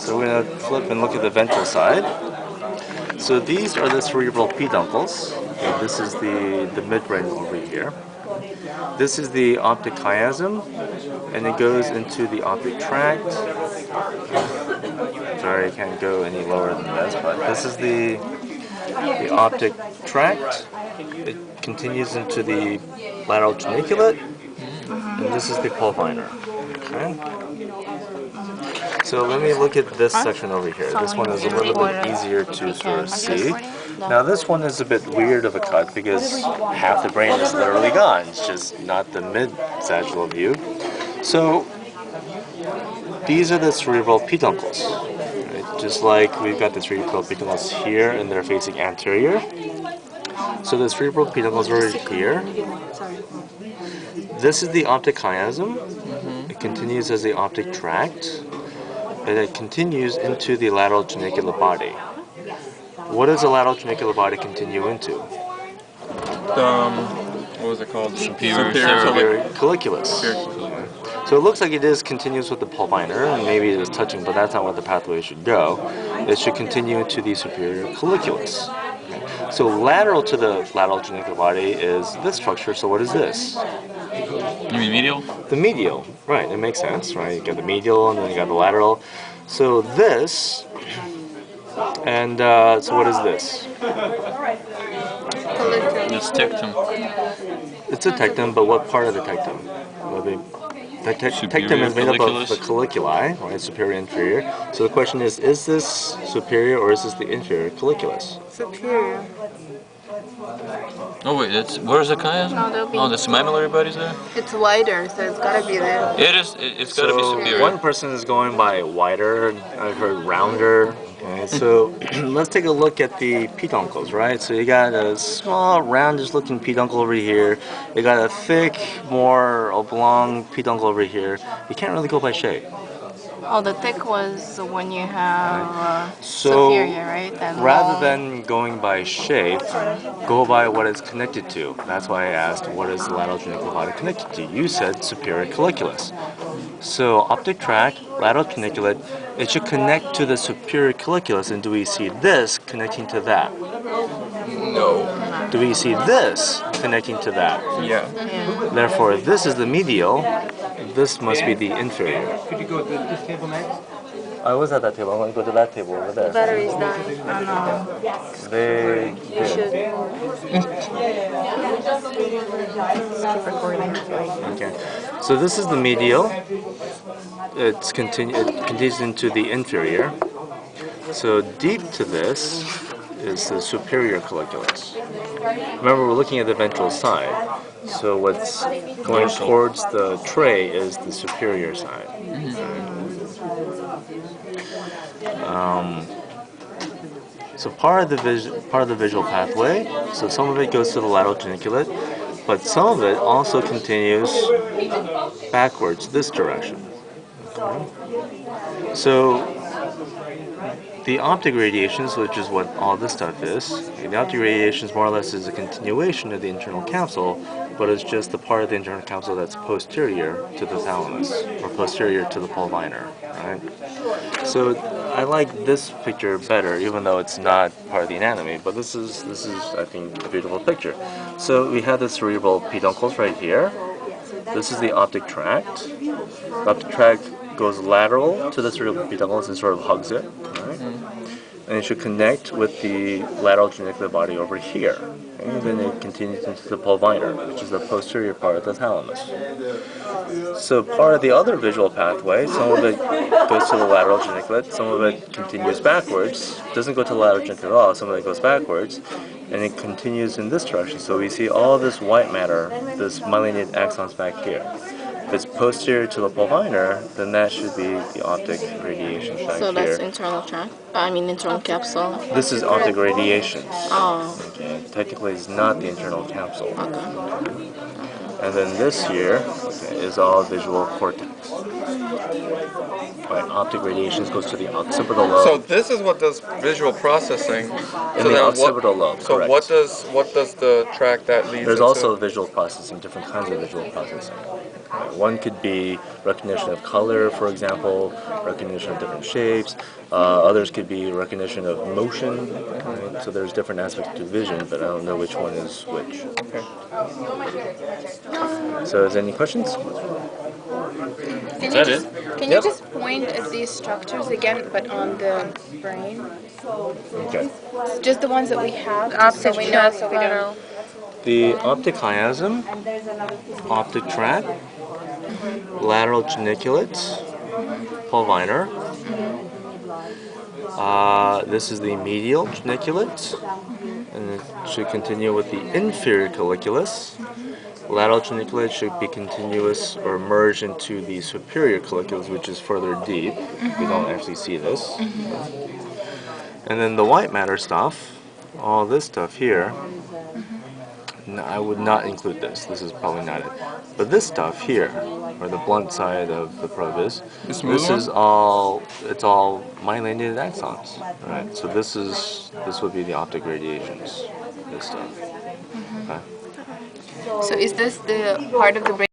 So we're going to flip and look at the ventral side. So these are the cerebral peduncles. Okay, this is the midbrain over here. This is the optic chiasm, and it goes into the optic tract. Sorry, I can't go any lower than this, but this is the optic tract. It continues into the lateral geniculate, and this is the pulvinar. Okay. So let me look at this section over here. This one is a little bit easier to sort of see. Now this one is a bit weird of a cut because half the brain is literally gone. It's just not the mid-sagittal view. So these are the cerebral peduncles. Right? Just like we've got the cerebral peduncles here and they're facing anterior. So the cerebral peduncles are here. This is the optic chiasm. It continues as the optic tract. And it continues into the lateral geniculate body. What does the lateral geniculate body continue into? What was it called? Superior colliculus. So it looks like it is continuous with the pulvinar, and maybe it is touching, but that's not where the pathway should go. It should continue into the superior colliculus. Okay. So lateral to the lateral geniculate body is this structure. So what is this? You mean medial? The medial, right? It makes sense, right? You got the medial, and then you got the lateral. So this, and so what is this? It's tectum. It's a tectum, but what part of the tectum? The tectum is made up of the colliculi, right? Superior, inferior. So the question is this superior or is this the inferior colliculus? Superior. Oh wait, where's the chiasm? No, the mammillary body's there? it's wider, so it's gotta be there. It's gotta be superior. One person is going by wider, I've heard rounder. Okay, so let's take a look at the peduncles, right? So you got a small, roundish looking peduncle over here. You got a thick, more oblong peduncle over here. You can't really go by shape. Oh, the thick was when you have So superior, right? And rather long. than going by shape, go by what it's connected to. That's why I asked, what is the lateral geniculate body connected to? You said superior colliculus. So optic tract, lateral geniculate, it should connect to the superior colliculus. And do we see this connecting to that? No. Do we see this connecting to that? Yeah. Therefore, this is the medial. This must be the inferior. Could you go to this table next? I was at that table. I'm going to go to that table over there. Battery's dying. Oh no. You should. Keep recording. Okay. So this is the medial. It continues into the inferior. So deep to this is the superior colliculus. Remember, we're looking at the ventral side. So what's going towards the tray is the superior side. So part of the visual pathway. So some of it goes to the lateral geniculate, but some of it also continues backwards this direction. Okay. So the optic radiations, which is what all this stuff is, the optic radiations more or less is a continuation of the internal capsule, but it's just the part of the internal capsule that's posterior to the thalamus, or posterior to the pulvinar, right? So I like this picture better, even though it's not part of the anatomy, but this is I think, a beautiful picture. So we have the cerebral peduncles right here. This is the optic tract. The optic tract goes lateral to the cerebral peduncles and sort of hugs it, right? And it should connect with the lateral geniculate body over here. Okay? And then it continues into the pulvinar, which is the posterior part of the thalamus. So part of the other visual pathway, some of it goes to the lateral geniculate, some of it continues backwards, doesn't go to the lateral geniculate at all, some of it goes backwards, and it continues in this direction. So we see all this white matter, this myelinated axons back here. If it's posterior to the pulvinar, then that should be the optic radiations back So here. that's internal tract? internal capsule. This is optic radiations. Oh. Okay. Technically, it's not the internal capsule. Okay. And then this here is all visual cortex. Right, optic radiations goes to the occipital lobe. So this is what does visual processing. In the occipital lobe, So correct. what does the tract that leads There's into? also visual processing, different kinds of visual processing. One could be recognition of color, for example, recognition of different shapes. Others could be recognition of motion. Right? So there's different aspects to vision, but I don't know which one is which. So is there any questions? Can Is you that just it? can you just point at these structures again, but on the brain? Okay. Just the ones that we have, just so we know, so we don't. The optic chiasm, optic tract, lateral geniculate, pulvinar. This is the medial geniculate, and it should continue with the inferior colliculus. Lateral geniculate should be continuous or merge into the superior colliculus, which is further deep. We don't actually see this. And then the white matter stuff, all this stuff here, I would not include this. This is probably not it. But this stuff here, where the blunt side of the probe is, This is all, it's all myelinated axons. Right? So this would be the optic radiations, this stuff. Okay? So is this the part of the brain